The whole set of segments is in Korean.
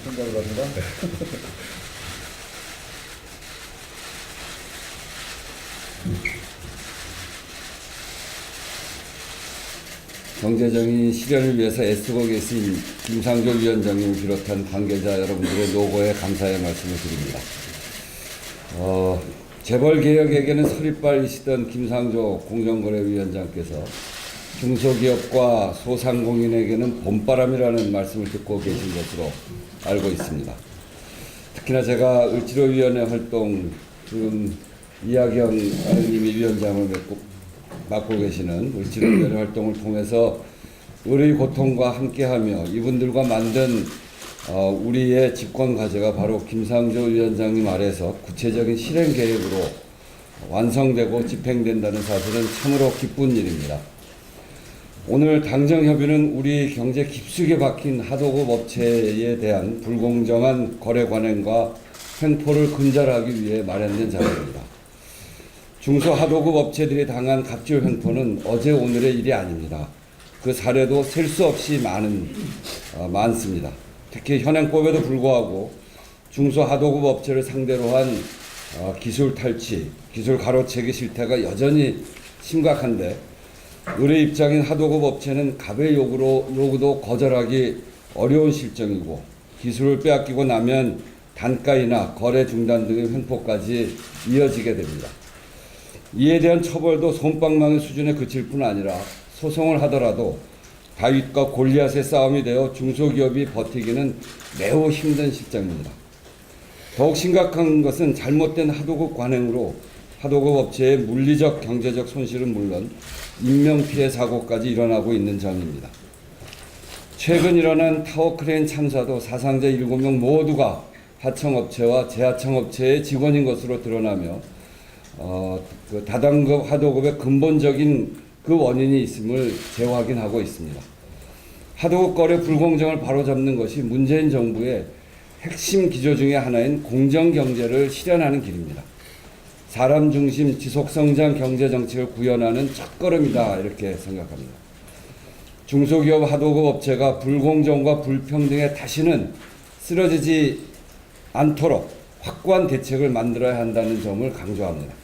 생각을 합니다. 경제적인 실현을 위해서 애쓰고 계신 김상조 위원장님을 비롯한 관계자 여러분들의 노고에 감사의 말씀을 드립니다. 재벌개혁에게는 서리빨이시던 김상조 공정거래위원장께서 중소기업과 소상공인에게는 봄바람이라는 말씀을 듣고 계신 것으로 알고 있습니다. 특히나 제가 을지로위원회 활동, 지금 이하경 아드님이 위원장을 맡고 계시는 을지로위원회 활동을 통해서 을의 고통과 함께하며 이분들과 만든 우리의 집권 과제가 바로 김상조 위원장님 아래서 구체적인 실행 계획으로 완성되고 집행된다는 사실은 참으로 기쁜 일입니다. 오늘 당정협의는 우리 경제 깊숙이 박힌 하도급 업체에 대한 불공정한 거래 관행과 횡포를 근절하기 위해 마련된 자리입니다. 중소 하도급 업체들이 당한 갑질 횡포는 어제 오늘의 일이 아닙니다. 그 사례도 셀 수 없이 많습니다. 특히 현행법에도 불구하고 중소 하도급 업체를 상대로 한 기술 탈취, 기술 가로채기 실태가 여전히 심각한데 을의 입장인 하도급 업체는 갑의 요구도 거절하기 어려운 실정이고 기술을 빼앗기고 나면 단가이나 거래 중단 등의 횡포까지 이어지게 됩니다. 이에 대한 처벌도 솜방망이 수준에 그칠 뿐 아니라 소송을 하더라도 다윗과 골리앗의 싸움이 되어 중소기업이 버티기는 매우 힘든 실정입니다. 더욱 심각한 것은 잘못된 하도급 관행으로 하도급 업체의 물리적 경제적 손실은 물론 인명피해 사고까지 일어나고 있는 점입니다. 최근 일어난 타워크레인 참사도 사상자 7명 모두가 하청업체와 재하청업체의 직원인 것으로 드러나며 그 다단급 하도급의 근본적인 그 원인이 있음을 재확인하고 있습니다. 하도급 거래 불공정을 바로잡는 것이 문재인 정부의 핵심 기조 중의 하나인 공정경제를 실현하는 길입니다. 사람 중심 지속성장 경제정책을 구현하는 첫걸음이다 이렇게 생각합니다. 중소기업 하도급 업체가 불공정과 불평등에 다시는 쓰러지지 않도록 확고한 대책을 만들어야 한다는 점을 강조합니다.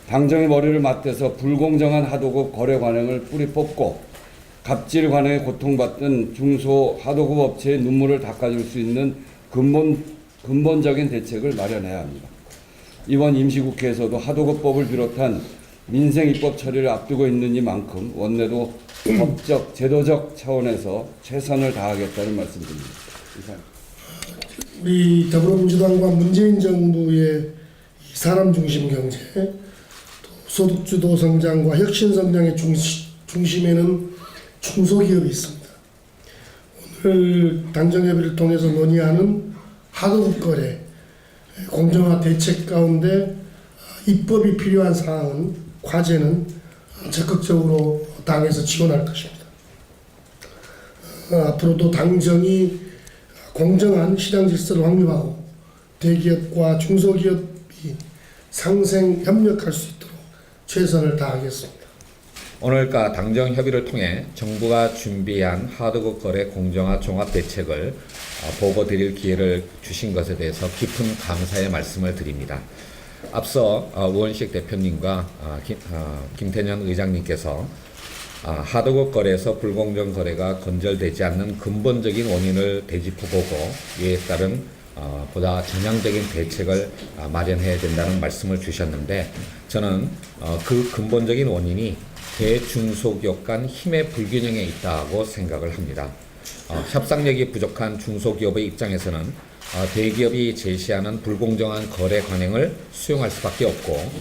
당정의 머리를 맞대서 불공정한 하도급 거래 관행을 뿌리 뽑고 갑질 관행에 고통받던 중소 하도급 업체의 눈물을 닦아줄 수 있는 근본적인 대책을 마련해야 합니다. 이번 임시국회에서도 하도급법을 비롯한 민생 입법 처리를 앞두고 있는 이만큼 원내도 법적, 제도적 차원에서 최선을 다하겠다는 말씀드립니다. 우리 더불어민주당과 문재인 정부의 사람 중심 경제, 또 소득주도 성장과 혁신 성장의 중심에는 중소기업이 있습니다. 오늘 당정협의를 통해서 논의하는 하도급 거래 공정화 대책 가운데 입법이 필요한 사항은 과제는 적극적으로 당에서 지원할 것입니다. 앞으로도 당정이 공정한 시장 질서를 확립하고 대기업과 중소기업이 상생 협력할 수 있도록 최선을 다하겠습니다. 오늘과 당정 협의를 통해 정부가 준비한 하도급 거래 공정화 종합 대책을 보고 드릴 기회를 주신 것에 대해서 깊은 감사의 말씀을 드립니다. 앞서 우원식 대표님과 김태년 의장님께서 하도급 거래에서 불공정 거래가 건절되지 않는 근본적인 원인을 되짚어보고 이에 따른 보다 전향적인 대책을 마련해야 된다는 말씀을 주셨는데 저는 그 근본적인 원인이 대중소기업 간 힘의 불균형에 있다고 생각을 합니다. 협상력이 부족한 중소기업의 입장에서는 대기업이 제시하는 불공정한 거래 관행을 수용할 수밖에 없고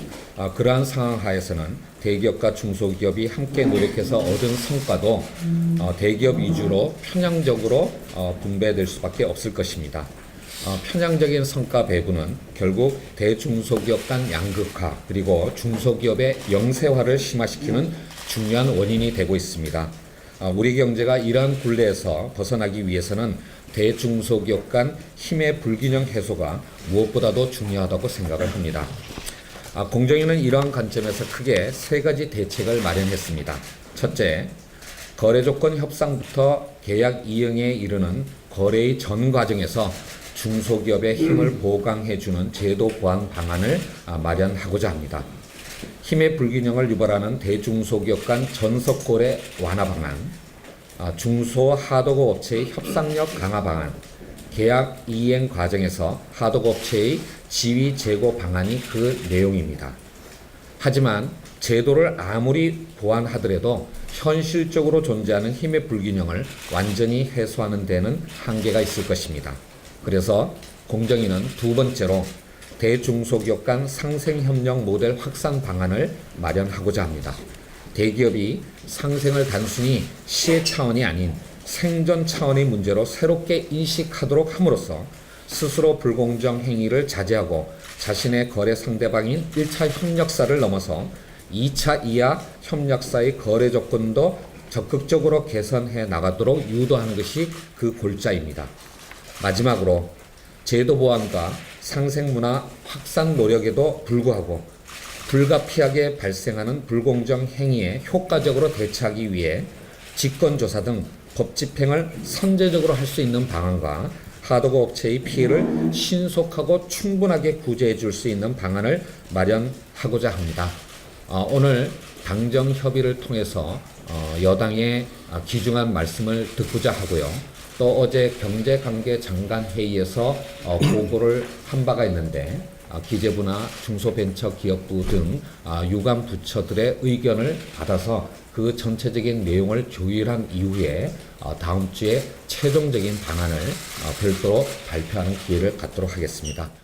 그러한 상황 하에서는 대기업과 중소기업이 함께 노력해서 얻은 성과도 대기업 위주로 편향적으로 분배될 수밖에 없을 것입니다. 편향적인 성과 배분은 결국 대중소기업 간 양극화 그리고 중소기업의 영세화를 심화시키는 중요한 원인이 되고 있습니다. 우리 경제가 이러한 굴레에서 벗어나기 위해서는 대중소기업 간 힘의 불균형 해소가 무엇보다도 중요하다고 생각을 합니다. 공정위는 이러한 관점에서 크게 세 가지 대책을 마련했습니다. 첫째, 거래 조건 협상부터 계약 이행에 이르는 거래의 전 과정에서 중소기업의 힘을 보강해주는 제도 보완 방안을 마련하고자 합니다. 힘의 불균형을 유발하는 대중소기업 간 전석거래 완화 방안, 중소 하도급 업체의 협상력 강화 방안, 계약 이행 과정에서 하도급 업체의 지위 제고 방안이 그 내용입니다. 하지만 제도를 아무리 보완하더라도 현실적으로 존재하는 힘의 불균형을 완전히 해소하는 데는 한계가 있을 것입니다. 그래서 공정위는 두 번째로 대중소기업 간 상생협력 모델 확산 방안을 마련하고자 합니다. 대기업이 상생을 단순히 시혜 차원이 아닌 생존 차원의 문제로 새롭게 인식하도록 함으로써 스스로 불공정 행위를 자제하고 자신의 거래 상대방인 1차 협력사를 넘어서 2차 이하 협력사의 거래 조건도 적극적으로 개선해 나가도록 유도하는 것이 그 골자입니다. 마지막으로 제도 보완과 상생문화 확산 노력에도 불구하고 불가피하게 발생하는 불공정 행위에 효과적으로 대처하기 위해 직권조사 등 법 집행을 선제적으로 할 수 있는 방안과 하도급 업체의 피해를 신속하고 충분하게 구제해 줄 수 있는 방안을 마련하고자 합니다. 오늘 당정 협의를 통해서 여당의 귀중한 말씀을 듣고자 하고요. 또 어제 경제관계 장관 회의에서 보고를 한 바가 있는데 기재부나 중소벤처기업부 등 유관 부처들의 의견을 받아서 그 전체적인 내용을 조율한 이후에 다음 주에 최종적인 방안을 별도로 발표하는 기회를 갖도록 하겠습니다.